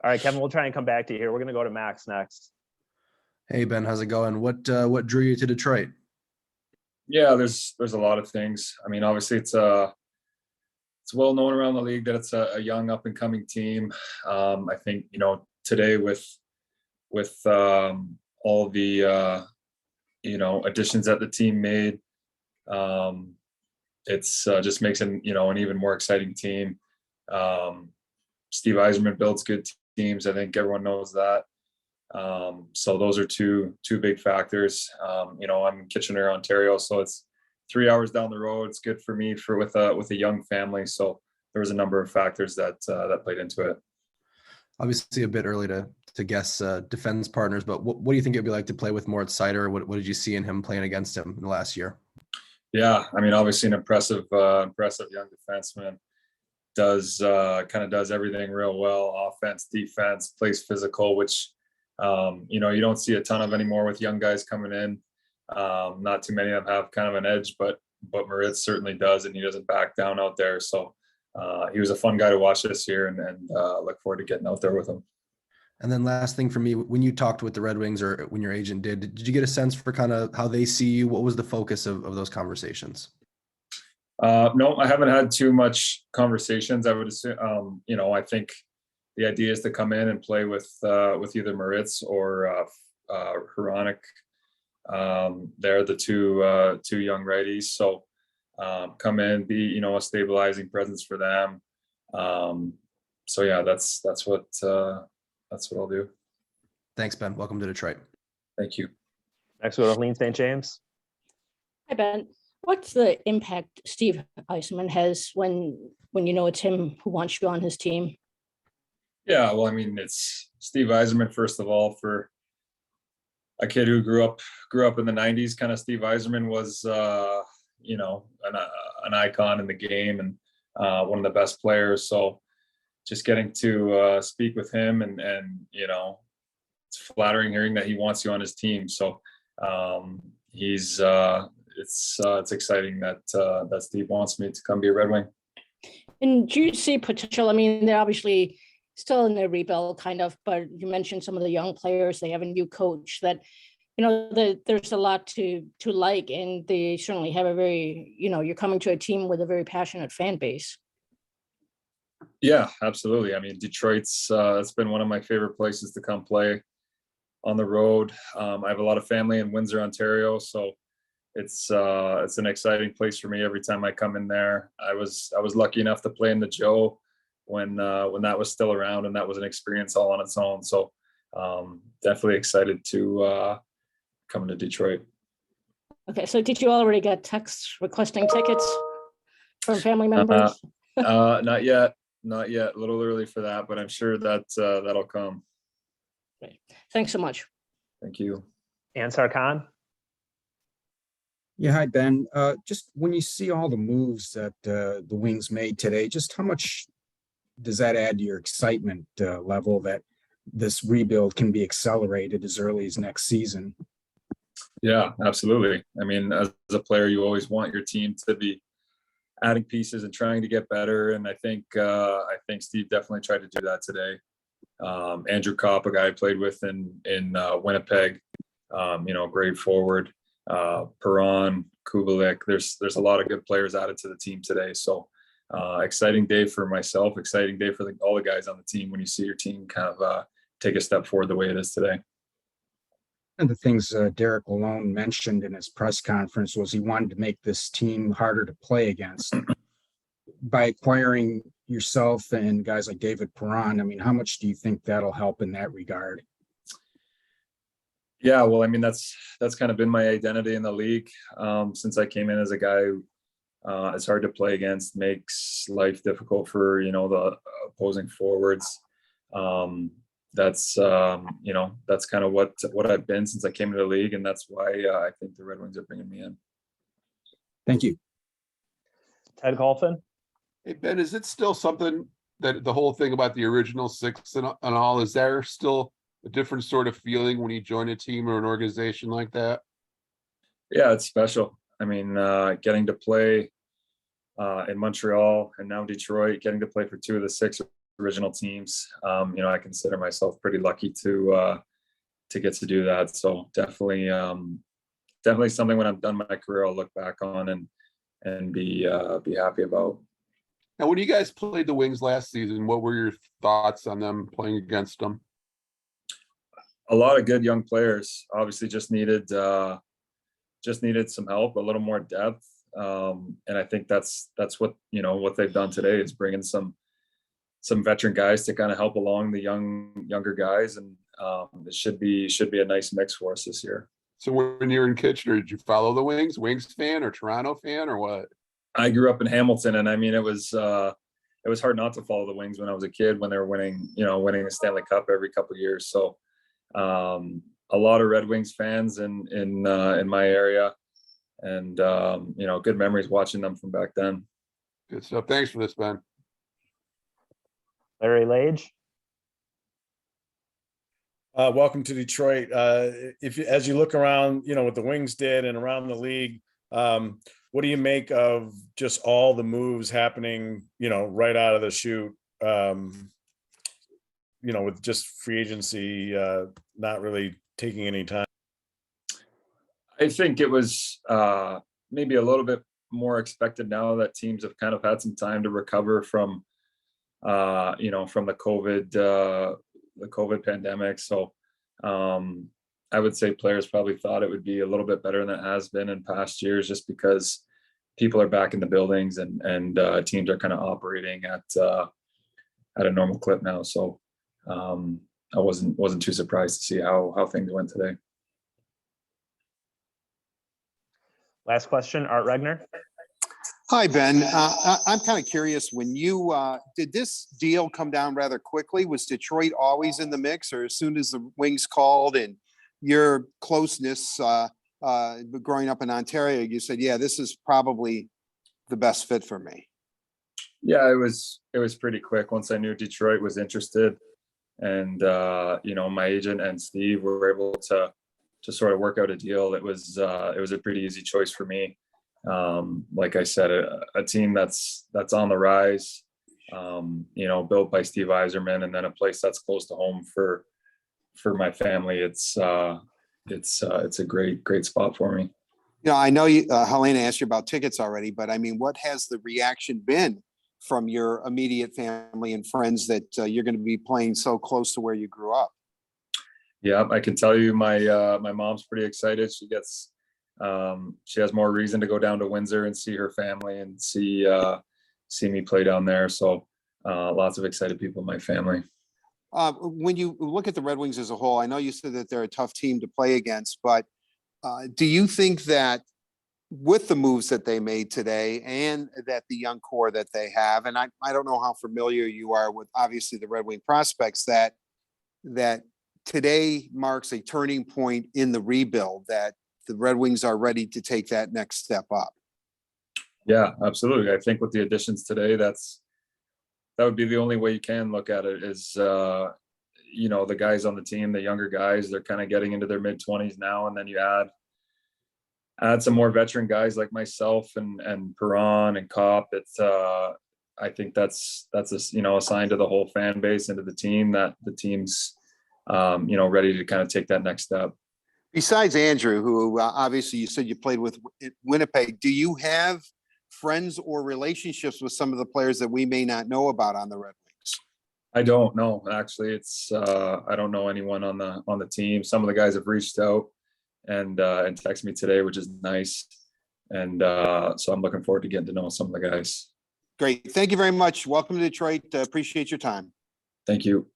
All right, Kevin, we'll try and come back to you here. We're going to go to Max next. Hey, Ben, how's it going? What drew you to Detroit? Yeah, there's a lot of things. I mean, obviously it's well known around the league that it's a young up and coming team. I think, today with all the additions that the team made, it's just makes it, an even more exciting team. Steve Yzerman builds good teams. I think everyone knows that. So those are two big factors. I'm in Kitchener, Ontario, so it's 3 hours down the road. It's good for me with a young family. So there was a number of factors that played into it. Obviously a bit early to guess defense partners, but what do you think it'd be like to play with Moritz Seider? What did you see in him playing against him in the last year? Yeah, I mean, obviously an impressive young defenseman. Does everything real well, offense, defense, plays physical, which you don't see a ton of anymore with young guys coming in. Not too many of them have kind of an edge, but Moritz certainly does, and he doesn't back down out there. So he was a fun guy to watch this year, and look forward to getting out there with him. And then last thing for me, when you talked with the Red Wings or when your agent did you get a sense for kind of how they see you? What was the focus of those conversations? No, I haven't had too much conversations. I would assume, I think the idea is to come in and play with either Moritz or Hronek. They're the two young righties. So come in, be a stabilizing presence for them. So yeah, that's what I'll do. Thanks, Ben. Welcome to Detroit. Thank you. Next, we go to Lean St. James. Hi, Ben. What's the impact Steve Yzerman has when it's him who wants you on his team? Yeah, well, I mean, it's Steve Yzerman, first of all, for a kid who grew up in the 90s. Kind of Steve Yzerman was, an icon in the game and one of the best players. So just getting to speak with him and it's flattering hearing that he wants you on his team. So it's exciting that Steve wants me to come be a Red Wing. And do you see potential? I mean, they're obviously still in a rebuild kind of, but you mentioned some of the young players. They have a new coach that, there's a lot to like, and they certainly have a very, you're coming to a team with a very passionate fan base. Yeah, absolutely. I mean, Detroit's it's been one of my favorite places to come play on the road. I have a lot of family in Windsor, Ontario, so it's an exciting place for me every time I come in there. I was lucky enough to play in the Joe when that was still around, and that was an experience all on its own. So definitely excited to come to Detroit. Okay, so did you already get texts requesting tickets from family members? Not yet. A little early for that, but I'm sure that that'll come. Great. Thanks so much. Thank you. Ansar Khan. Yeah, hi, Ben. Just when you see all the moves that the Wings made today, just how much does that add to your excitement level that this rebuild can be accelerated as early as next season? Yeah, absolutely. I mean, as a player, you always want your team to be adding pieces and trying to get better. And I think Steve definitely tried to do that today. Andrew Kopp, a guy I played with in Winnipeg, great forward. Perron, Kubalik. There's a lot of good players added to the team today. So exciting day for myself, exciting day for all the guys on the team when you see your team kind of take a step forward the way it is today. And the things Derek Lalonde mentioned in his press conference was he wanted to make this team harder to play against. By acquiring yourself and guys like David Perron, I mean, how much do you think that'll help in that regard? Yeah, well, I mean, that's kind of been my identity in the league since I came in as a guy who it's hard to play against, makes life difficult for, the opposing forwards. That's kind of what I've been since I came into the league. And that's why I think the Red Wings are bringing me in. Thank you. Ted Golphin. Hey, Ben, is it still something that the whole thing about the original six and all, is there still a different sort of feeling when you join a team or an organization like that? Yeah, it's special. I mean, getting to play in Montreal and now Detroit, getting to play for two of the six original teams. I consider myself pretty lucky to get to do that. So definitely something when I'm done my career, I'll look back on and be happy about. Now, when you guys played the Wings last season, what were your thoughts on them playing against them? A lot of good young players. Obviously, just needed some help, a little more depth, and I think that's what what they've done today is bringing some veteran guys to kind of help along the younger guys, and it should be a nice mix for us this year. So when you were in Kitchener, did you follow the Wings? Wings fan or Toronto fan or what? I grew up in Hamilton, and I mean it was hard not to follow the Wings when I was a kid when they were winning the Stanley Cup every couple of years. So a lot of Red Wings fans in my area, and good memories watching them from back then. Good stuff. Thanks for this, Ben. Larry Lage. Welcome to Detroit. As you look around, what the Wings did and around the league, what do you make of just all the moves happening, right out of the chute, with just free agency not really taking any time? I think it was maybe a little bit more expected now that teams have kind of had some time to recover from from the COVID pandemic. So I would say players probably thought it would be a little bit better than it has been in past years, just because people are back in the buildings and teams are kind of operating at a normal clip now. So I wasn't too surprised to see how things went today. Last question, Art Regner. Hi, Ben. I'm kind of curious, when you did this deal come down rather quickly? Was Detroit always in the mix, or as soon as the Wings called and your closeness growing up in Ontario, you said, yeah, this is probably the best fit for me? Yeah, it was pretty quick once I knew Detroit was interested, and my agent and Steve were able to sort of work out a deal. It was a pretty easy choice for me. Like I said, a team that's on the rise, built by Steve Yzerman, and then a place that's close to home for my family. It's a great spot for me. I know Helena asked you about tickets already, but I mean, what has the reaction been from your immediate family and friends that you're going to be playing so close to where you grew up? Yeah, I can tell you my mom's pretty excited. She has more reason to go down to Windsor and see her family and see me play down there. So lots of excited people in my family. When you look at the Red Wings as a whole, I know you said that they're a tough team to play against, but do you think that with the moves that they made today and that the young core that they have, and I don't know how familiar you are with obviously the Red Wing prospects, that today marks a turning point in the rebuild, that the Red Wings are ready to take that next step up? Yeah, absolutely. I think with the additions today, that would be the only way you can look at it is, the guys on the team, the younger guys, they're kind of getting into their mid-20s now. And then you add some more veteran guys like myself and Perron and Kopp. I think that's a sign to the whole fan base and to the team that the team's, ready to kind of take that next step. Besides Andrew, who obviously you said you played with Winnipeg, do you have friends or relationships with some of the players that we may not know about on the Red Wings? I don't know. Actually, it's I don't know anyone on the team. Some of the guys have reached out and texted me today, which is nice. And so I'm looking forward to getting to know some of the guys. Great. Thank you very much. Welcome to Detroit. Appreciate your time. Thank you.